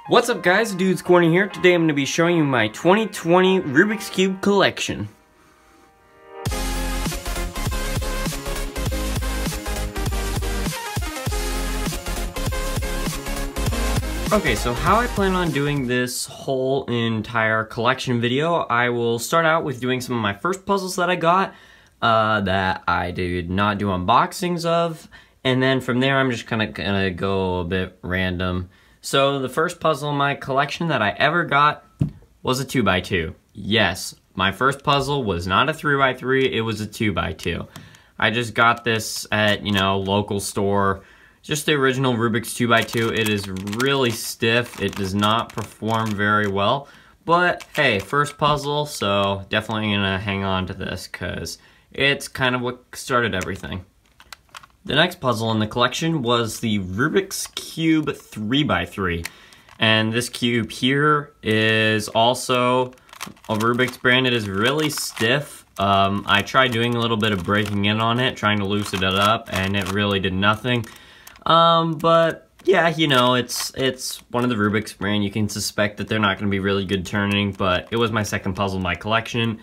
What's up guys, Dude's Corner here. Today I'm going to be showing you my 2020 Rubik's Cube collection. Okay, so how I plan on doing this whole entire collection video, I will start out with doing some of my first puzzles that I got, that I did not do unboxings of, and then from there I'm just kind of gonna go a bit random. So the first puzzle in my collection that I ever got was a 2x2. Yes, my first puzzle was not a 3x3, it was a 2x2. I just got this at, local store. Just the original Rubik's 2x2. It is really stiff. It does not perform very well. But hey, first puzzle, so definitely gonna hang on to this because it's kind of what started everything. The next puzzle in the collection was the Rubik's Cube 3x3. And this cube here is also a Rubik's brand. It is really stiff. I tried doing a little bit of breaking in on it, trying to loosen it up, and it really did nothing. But yeah, it's one of the Rubik's brand. You can suspect that they're not going to be really good turning, but it was my second puzzle in my collection,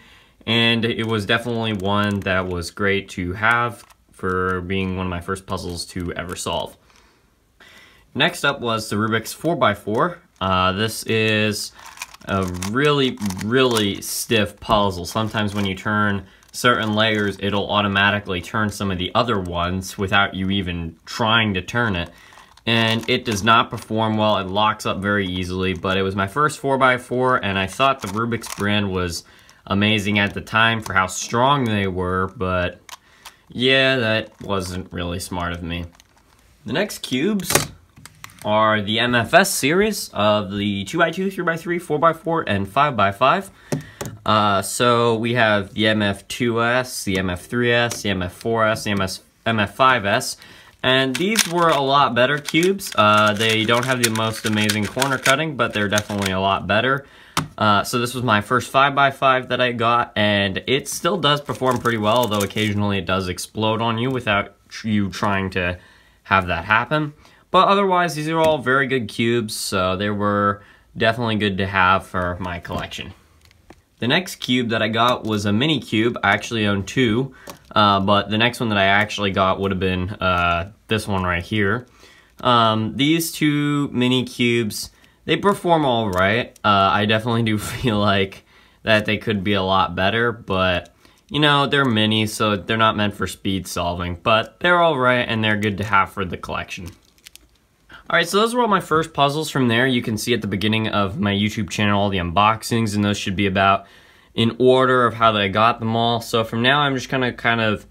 and it was definitely one that was great to have for being one of my first puzzles to ever solve. Next up was the Rubik's 4x4. This is a really, really stiff puzzle. Sometimes when you turn certain layers, it'll automatically turn some of the other ones without you even trying to turn it. And it does not perform well. It locks up very easily, but it was my first 4x4, and I thought the Rubik's brand was amazing at the time for how strong they were, but yeah, that wasn't really smart of me. The next cubes are the MFS series of the 2x2, 3x3, 4x4, and 5x5. So we have the MF2S, the MF3S, the MF4S, the MF5S, and these were a lot better cubes. They don't have the most amazing corner cutting, but they're definitely a lot better. So this was my first 5x5 that I got, and it still does perform pretty well, although occasionally it does explode on you without you trying to have that happen. But otherwise, these are all very good cubes, so they were definitely good to have for my collection. The next cube that I got was a mini cube. I actually own two, but the next one that I actually got would have been this one right here. These two mini cubes, they perform all right. I definitely do feel like that they could be a lot better, but they're mini, so they're not meant for speed solving, but they're all right and they're good to have for the collection. Alright, so those were all my first puzzles. From there, you can see at the beginning of my YouTube channel all the unboxings, and those should be about in order of how I got them all. So from now, I'm just gonna kind of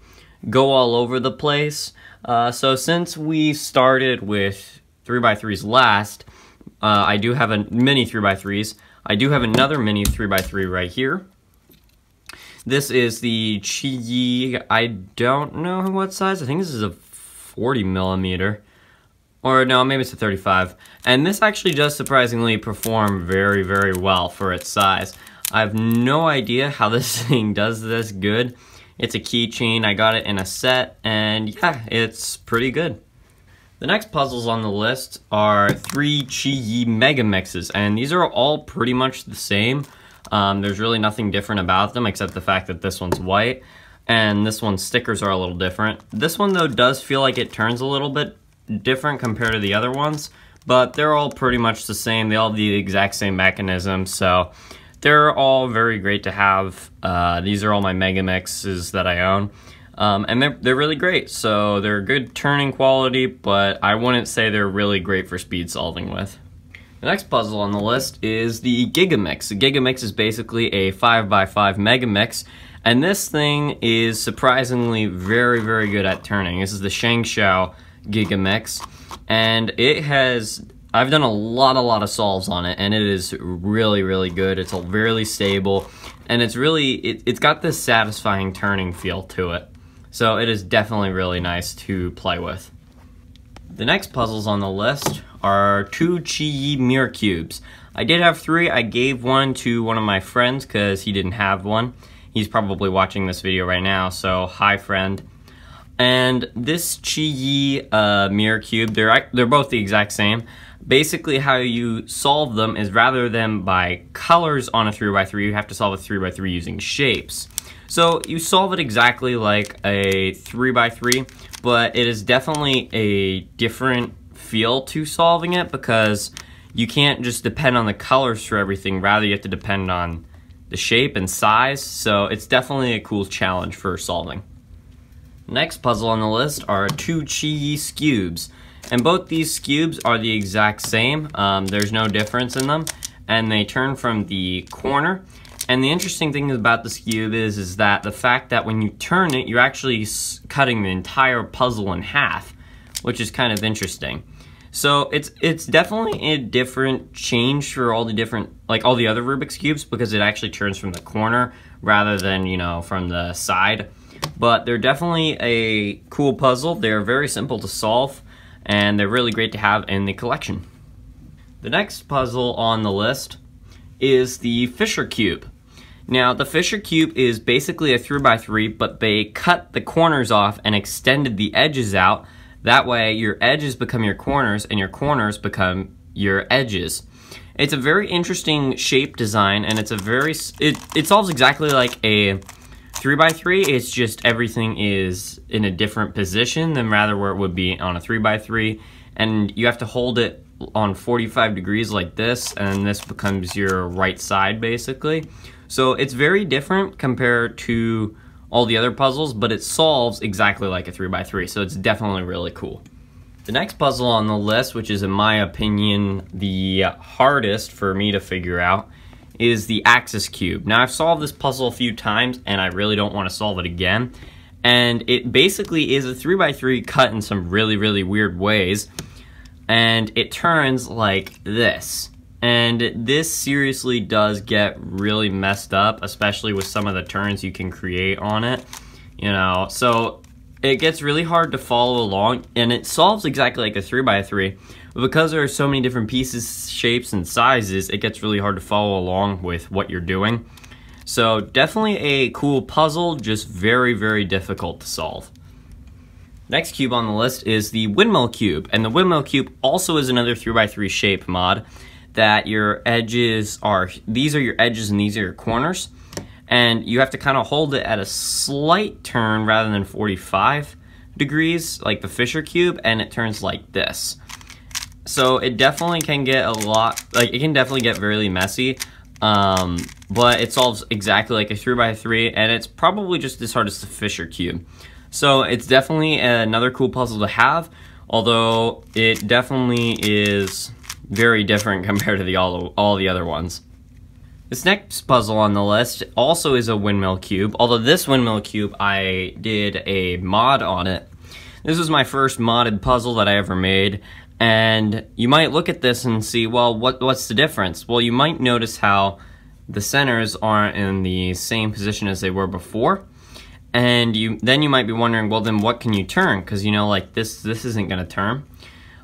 go all over the place. So since we started with 3x3s last, I do have a mini 3x3s. I do have another mini 3x3 right here. This is the Chi. I don't know what size. I think this is a 40 millimeter. Or no, maybe it's a 35. And this actually does surprisingly perform very, very well for its size. I have no idea how this thing does this good. It's a keychain. I got it in a set, and yeah, it's pretty good. The next puzzles on the list are 3 Chi Mega Mixes, and these are all pretty much the same. There's really nothing different about them except the fact that this one's white, and this one's stickers are a little different. This one, though, does feel like it turns a little bit different compared to the other ones, but they're all pretty much the same. They all have the exact same mechanism, so they're all very great to have. These are all my Mega Mixes that I own, and they're really great. So they're good turning quality, but I wouldn't say they're really great for speed solving with. The next puzzle on the list is the Gigamix. The Gigamix is basically a 5x5 Mega Mix, and this thing is surprisingly very, very good at turning. This is the Shank Shou Gigamix, and I've done a lot of solves on it, and it is really, really good. It's really stable, and it's got this satisfying turning feel to it. So it is definitely really nice to play with. The next puzzles on the list are 2 Muir Cubes. I did have 3. I gave one to one of my friends because he didn't have one. He's probably watching this video right now, so hi friend. And this Chi Muir Cube, they're both the exact same. Basically, how you solve them is rather than by colors on a 3x3, you have to solve a 3x3 using shapes. So you solve it exactly like a 3x3, but it is definitely a different feel to solving it because you can't just depend on the colors for everything, rather you have to depend on the shape and size, so it's definitely a cool challenge for solving. Next puzzle on the list are two Chi cubes, and both these cubes are the exact same. There's no difference in them, and they turn from the corner. And the interesting thing about this cube is that the fact that when you turn it, you're actually cutting the entire puzzle in half, which is kind of interesting. So it's definitely a different change for all the different, like all the other Rubik's Cubes, because it actually turns from the corner rather than, you know, from the side. But they're definitely a cool puzzle. They're very simple to solve, and they're really great to have in the collection. The next puzzle on the list is the Fisher Cube. Now, the Fisher Cube is basically a 3x3, but they cut the corners off and extended the edges out. That way, your edges become your corners, and your corners become your edges. It's a very interesting shape design, and it's a very, it solves exactly like a 3x3, it's just everything is in a different position than rather where it would be on a 3x3, and you have to hold it on 45 degrees like this, and this becomes your right side basically. So it's very different compared to all the other puzzles, but it solves exactly like a 3x3, so it's definitely really cool. The next puzzle on the list, which is in my opinion the hardest for me to figure out, is the Axis Cube. Now, I've solved this puzzle a few times, and I really don't want to solve it again. And it basically is a 3x3 cut in some really, really weird ways. And it turns like this. And this seriously does get really messed up, especially with some of the turns you can create on it. You know, so it gets really hard to follow along, and it solves exactly like a 3x3. But because there are so many different pieces, shapes, and sizes, it gets really hard to follow along with what you're doing. So definitely a cool puzzle, just very, very difficult to solve. Next cube on the list is the Windmill Cube, and the Windmill Cube also is another 3x3 shape mod that your edges are, these are your edges and these are your corners, and you have to kind of hold it at a slight turn rather than 45 degrees like the Fisher Cube, and it turns like this. So it definitely can get a lot, like it can definitely get really messy, but it solves exactly like a 3x3, and it's probably just as hard as the Fisher Cube. So it's definitely another cool puzzle to have, although it definitely is very different compared to all the other ones. This next puzzle on the list also is a Windmill Cube, although this Windmill Cube, I did a mod on it. This was my first modded puzzle that I ever made, and you might look at this and see, well, what's the difference? Well, you might notice how the centers aren't in the same position as they were before, and then you might be wondering, well, then what can you turn? Because, you know, like this isn't going to turn.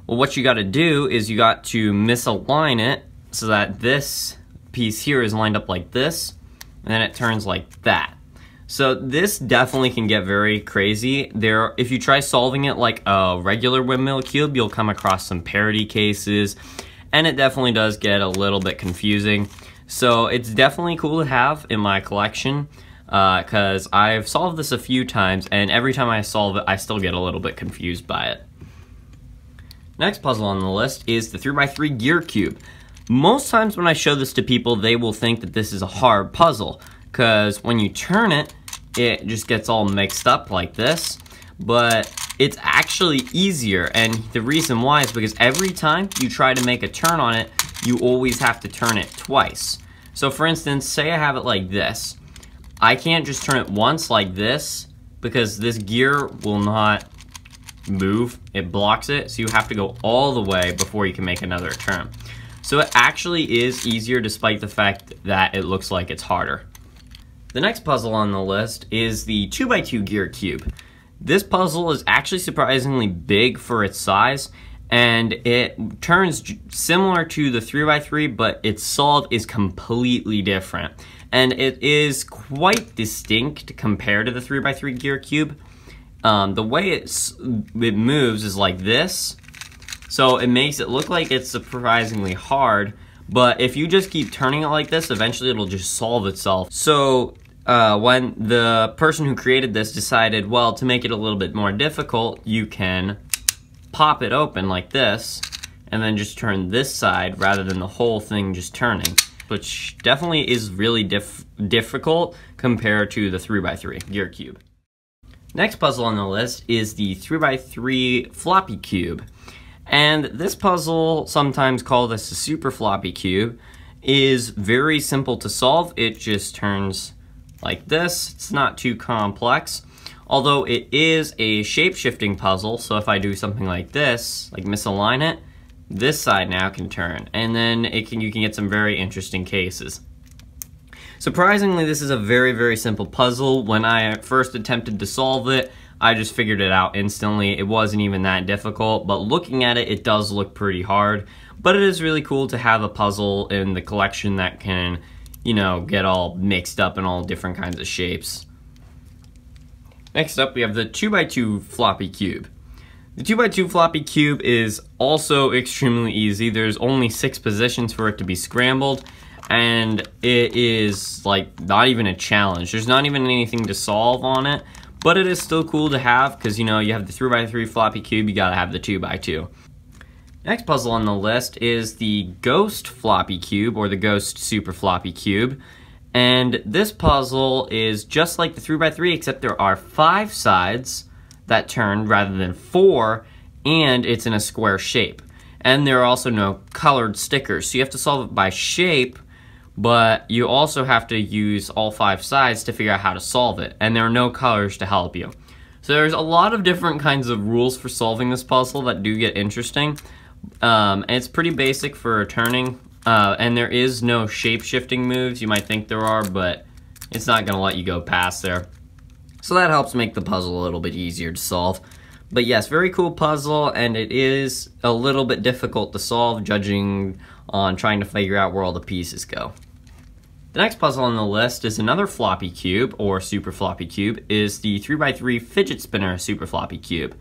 Well, what you got to do is you got to misalign it so that this piece here is lined up like this, and then it turns like that. So this definitely can get very crazy. If you try solving it like a regular Windmill Cube, you'll come across some parity cases, and it definitely does get a little bit confusing. So it's definitely cool to have in my collection, because I've solved this a few times, and every time I solve it, I still get a little bit confused by it. Next puzzle on the list is the 3x3 Gear Cube. Most times when I show this to people, they will think that this is a hard puzzle, because when you turn it, it just gets all mixed up like this, but it's actually easier, and the reason why is because every time you try to make a turn on it, you always have to turn it twice. So for instance, say I have it like this. I can't just turn it once like this, because this gear will not move, it blocks it, so you have to go all the way before you can make another turn. So it actually is easier despite the fact that it looks like it's harder. The next puzzle on the list is the 2x2 Gear Cube. This puzzle is actually surprisingly big for its size, and it turns similar to the 3x3, but its solve is completely different. And it is quite distinct compared to the 3x3 Gear Cube. the way it moves is like this. So it makes it look like it's surprisingly hard, but if you just keep turning it like this, eventually it'll just solve itself. So when the person who created this decided, well, to make it a little bit more difficult, you can pop it open like this, and then just turn this side rather than the whole thing just turning, which definitely is really difficult compared to the 3x3 Muir Cube. Next puzzle on the list is the 3x3 Floppy Cube. And this puzzle, sometimes called as the Super Floppy Cube, is very simple to solve. It just turns like this. It's not too complex. Although it is a shape-shifting puzzle, so if I do something like this, like misalign it, this side now can turn, and then you can get some very interesting cases. Surprisingly, this is a very, very simple puzzle. When I first attempted to solve it, I just figured it out instantly. It wasn't even that difficult, but looking at it, it does look pretty hard. But it is really cool to have a puzzle in the collection that can, you know, get all mixed up in all different kinds of shapes. Next up, we have the 2x2 Floppy Cube. The 2x2 Floppy Cube is also extremely easy. There's only 6 positions for it to be scrambled, and it is like not even a challenge. There's not even anything to solve on it, but it is still cool to have because, you know, you have the 3x3 Floppy Cube, you gotta have the 2x2. Next puzzle on the list is the Ghost Floppy Cube, or the Ghost Super Floppy Cube. And this puzzle is just like the 3x3, except there are 5 sides that turn rather than 4, and it's in a square shape. And there are also no colored stickers, so you have to solve it by shape, but you also have to use all 5 sides to figure out how to solve it, and there are no colors to help you. So there's a lot of different kinds of rules for solving this puzzle that do get interesting. And it's pretty basic for turning. And there is no shape-shifting moves. You might think there are, but it's not going to let you go past there. So that helps make the puzzle a little bit easier to solve. But yes, very cool puzzle, and it is a little bit difficult to solve, judging on trying to figure out where all the pieces go. The next puzzle on the list is another Floppy Cube, or Super Floppy Cube, is the 3x3 Fidget Spinner Super Floppy Cube.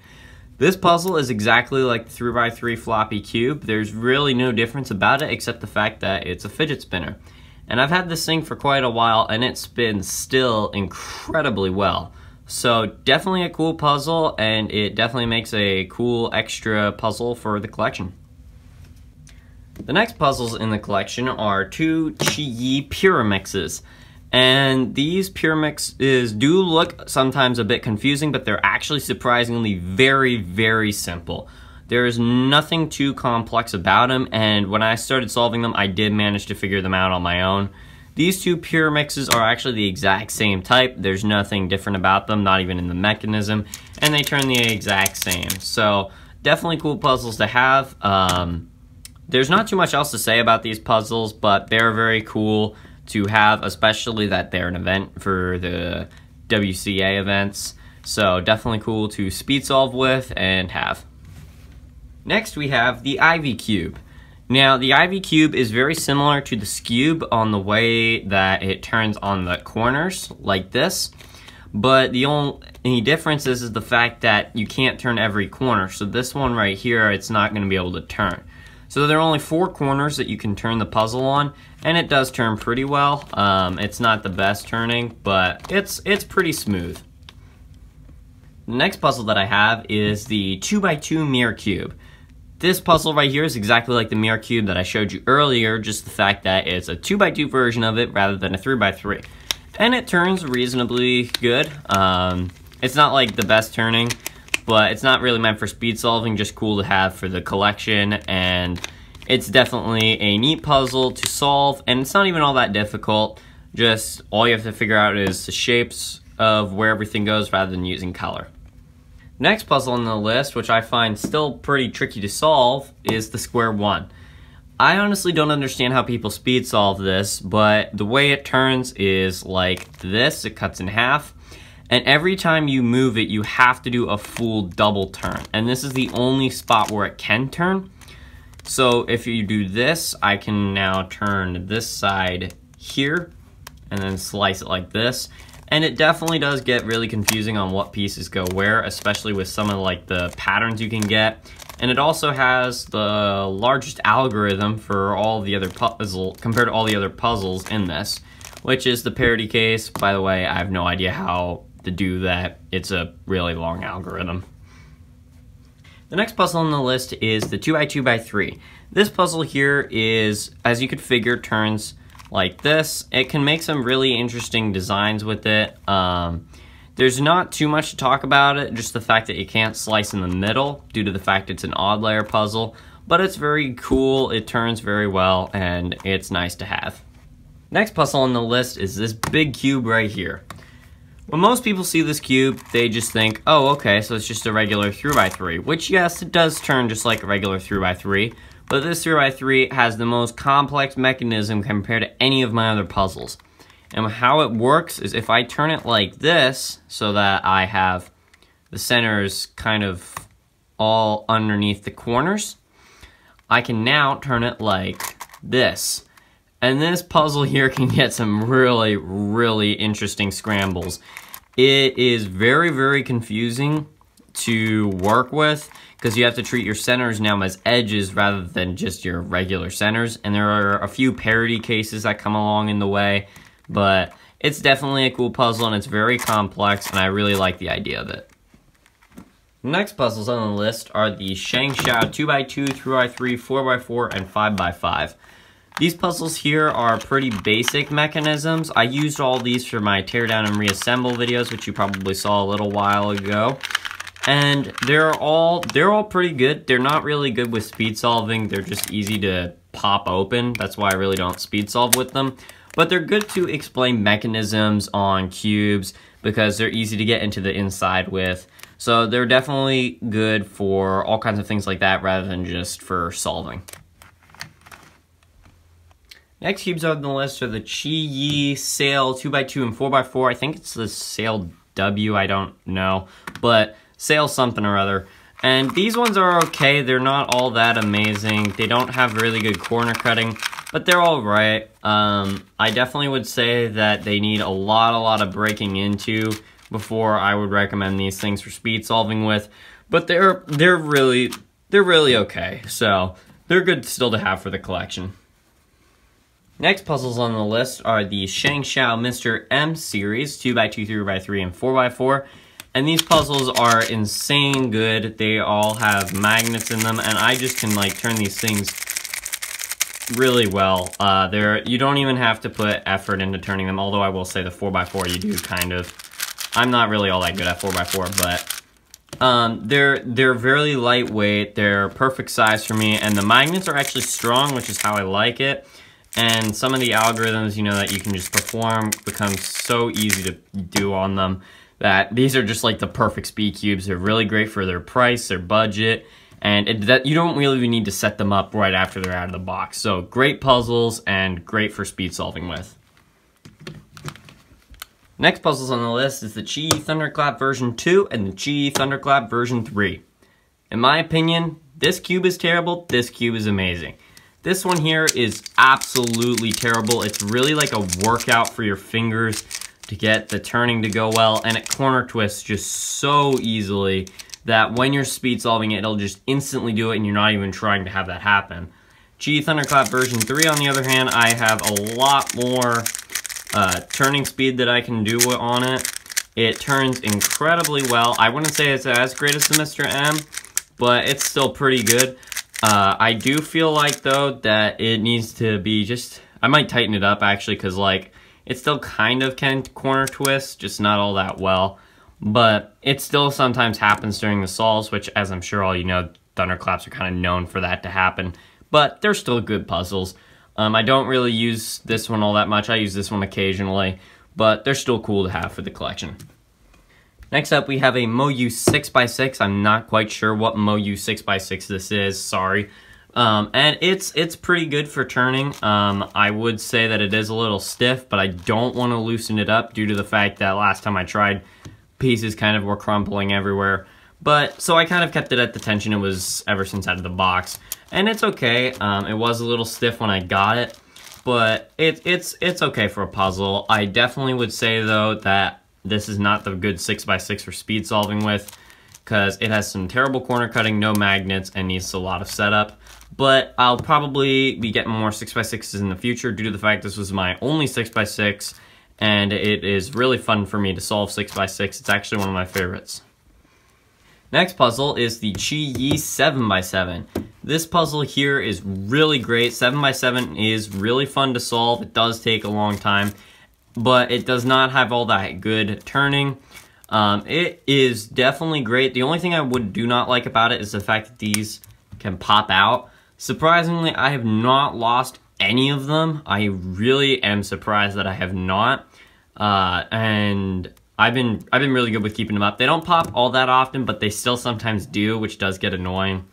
This puzzle is exactly like the 3x3 Floppy Cube. There's really no difference about it except the fact that it's a fidget spinner. And I've had this thing for quite a while, and it spins still incredibly well. So definitely a cool puzzle, and it definitely makes a cool extra puzzle for the collection. The next puzzles in the collection are 2 Chi Pyramixes. And these Pyramixes do look sometimes a bit confusing, but they're actually surprisingly very, very simple. There is nothing too complex about them, and when I started solving them, I did manage to figure them out on my own. These 2 Pyramixes are actually the exact same type. There's nothing different about them, not even in the mechanism, and they turn the exact same. So definitely cool puzzles to have. There's not too much else to say about these puzzles, but they're very cool to have, especially that they're an event for the WCA events. So definitely cool to speed solve with and have. Next we have the Ivy Cube. Now the Ivy Cube is very similar to the Scube on the way that it turns on the corners like this, but the only difference is the fact that you can't turn every corner. So this one right here, it's not going to be able to turn. So there are only 4 corners that you can turn the puzzle on, and it does turn pretty well. It's not the best turning, but it's pretty smooth. The next puzzle that I have is the 2x2 Muir Cube. This puzzle right here is exactly like the Muir Cube that I showed you earlier, just the fact that it's a 2x2 version of it rather than a 3x3. And it turns reasonably good. It's not like the best turning, but it's not really meant for speed solving, just cool to have for the collection, and it's definitely a neat puzzle to solve, and it's not even all that difficult. Just all you have to figure out is the shapes of where everything goes rather than using color. Next puzzle on the list, which I find still pretty tricky to solve, is the Square 1. I honestly don't understand how people speed solve this, but the way it turns is like this. It cuts in half. And every time you move it, you have to do a full double turn. And this is the only spot where it can turn. So if you do this, I can now turn this side here and then slice it like this. And it definitely does get really confusing on what pieces go where, especially with some of like the patterns you can get. And it also has the largest algorithm for all the other compared to all the other puzzles in this, which is the parity case. By the way, I have no idea how to do that. It's a really long algorithm. The next puzzle on the list is the 2x2x3. This puzzle here is, as you could figure, turns like this. It can make some really interesting designs with it. There's not too much to talk about it, just the fact that you can't slice in the middle due to the fact it's an odd layer puzzle, but it's very cool, it turns very well, and it's nice to have. Next puzzle on the list is this big cube right here. When most people see this cube, they just think, oh, okay, so it's just a regular 3x3, which yes, it does turn just like a regular 3x3, but this 3x3 has the most complex mechanism compared to any of my other puzzles. And how it works is if I turn it like this, so that I have the centers kind of all underneath the corners, I can now turn it like this. And this puzzle here can get some really, really interesting scrambles. It is very, very confusing to work with because you have to treat your centers now as edges rather than just your regular centers. And there are a few parity cases that come along in the way, but it's definitely a cool puzzle and it's very complex and I really like the idea of it. Next puzzles on the list are the Shank, Shou 2x2, 3x3, 4x4, and 5x5. These puzzles here are pretty basic mechanisms. I used all these for my teardown and reassemble videos, which you probably saw a little while ago. And they're all pretty good. They're not really good with speed solving. They're just easy to pop open. That's why I really don't speed solve with them. But they're good to explain mechanisms on cubes because they're easy to get into the inside with. So they're definitely good for all kinds of things like that rather than just for solving. Next cubes on the list are the Chi Sail 2x2 and 4x4. I think it's the Sail W, I don't know. But Sail something or other. And these ones are okay. They're not all that amazing. They don't have really good corner cutting, but they're all right. I definitely would say that they need a lot of breaking into before I would recommend these things for speed solving with. But they're really okay. So they're good still to have for the collection. Next puzzles on the list are the Shank, Shou Mr. M series, 2x2, 3x3, and 4x4. And these puzzles are insane good. They all have magnets in them, and I just can like turn these things really well. You don't even have to put effort into turning them, although I will say the 4x4 you do kind of. I'm not really all that good at 4x4, but they're very lightweight. They're perfect size for me, and the magnets are actually strong, which is how I like it. And some of the algorithms, you know, that you can just perform become so easy to do on them that these are just like the perfect speed cubes. They're really great for their price, their budget, and you don't really need to set them up right after they're out of the box. So great puzzles and great for speed solving with. Next puzzles on the list is the Chi Thunderclap version 2 and the Chi Thunderclap version 3. In my opinion, this cube is terrible, this cube is amazing. This one here is absolutely terrible. It's really like a workout for your fingers to get the turning to go well, and it corner twists just so easily that when you're speed solving it, it'll just instantly do it and you're not even trying to have that happen. Chi Thunderclap version 3, on the other hand, I have a lot more turning speed that I can do on it. It turns incredibly well. I wouldn't say it's as great as the Mr. M, but it's still pretty good. I do feel like, though, that it needs to be just... I might tighten it up, actually, because, like, it still kind of can corner twist, just not all that well. But it still sometimes happens during the solves, which, as I'm sure all you know, Thunderclaps are kind of known for that to happen. But they're still good puzzles. I don't really use this one all that much. I use this one occasionally, but they're still cool to have for the collection. Next up, we have a Muir 6x6. I'm not quite sure what Muir 6x6 this is, sorry. And it's pretty good for turning. I would say that it is a little stiff, but I don't want to loosen it up due to the fact that last time I tried, pieces kind of were crumpling everywhere. But, so I kind of kept it at the tension it was ever since out of the box. And it's okay. It was a little stiff when I got it, but it's okay for a puzzle. I definitely would say, though, that this is not the good 6x6 for speed solving with, because it has some terrible corner cutting, no magnets, and needs a lot of setup. But I'll probably be getting more 6x6s in the future due to the fact this was my only 6x6, and it is really fun for me to solve 6x6. It's actually one of my favorites. Next puzzle is the Chi Yi 7x7. This puzzle here is really great. 7x7 is really fun to solve. It does take a long time, but it does not have all that good turning. It is definitely great. The only thing I do not like about it is the fact that these can pop out. Surprisingly, I have not lost any of them. I really am surprised that I have not. And I've been really good with keeping them up. They don't pop all that often, but they still sometimes do, which does get annoying.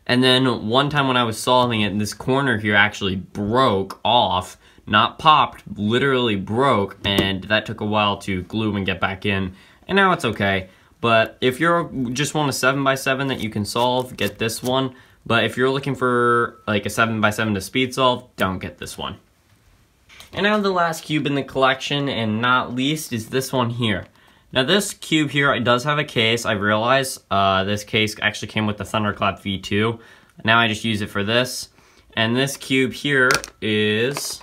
And then one time when I was solving it, this corner here actually broke off, not popped, literally broke, and that took a while to glue and get back in. And now it's okay. But if you just want a 7x7 that you can solve, get this one. But if you're looking for like a 7x7 to speed solve, don't get this one. And now the last cube in the collection, and not least, is this one here. Now this cube here, it does have a case. I realize this case actually came with the Thunderclap V2. Now I just use it for this. And this cube here is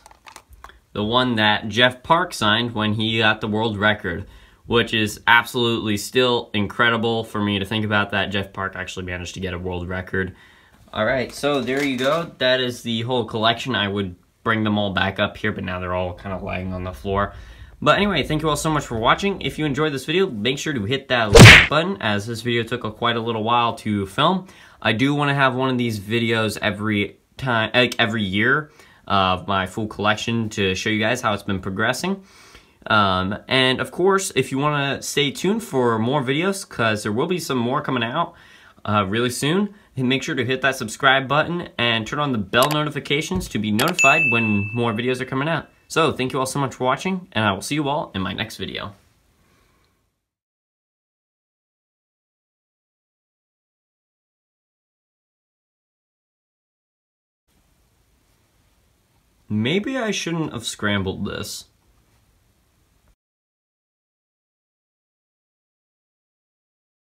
the one that Jeff Park signed when he got the world record, which is absolutely still incredible for me to think about that Jeff Park actually managed to get a world record. Alright, so there you go. That is the whole collection. I would bring them all back up here, but now they're all kind of lying on the floor. But anyway, thank you all so much for watching. If you enjoyed this video, make sure to hit that like button, as this video took quite a little while to film. I do want to have one of these videos every time, like every year, of my full collection to show you guys how it's been progressing. And of course, if you want to stay tuned for more videos, because there will be some more coming out really soon, make sure to hit that subscribe button and turn on the bell notifications to be notified when more videos are coming out. So, thank you all so much for watching, and I will see you all in my next video. Maybe I shouldn't have scrambled this.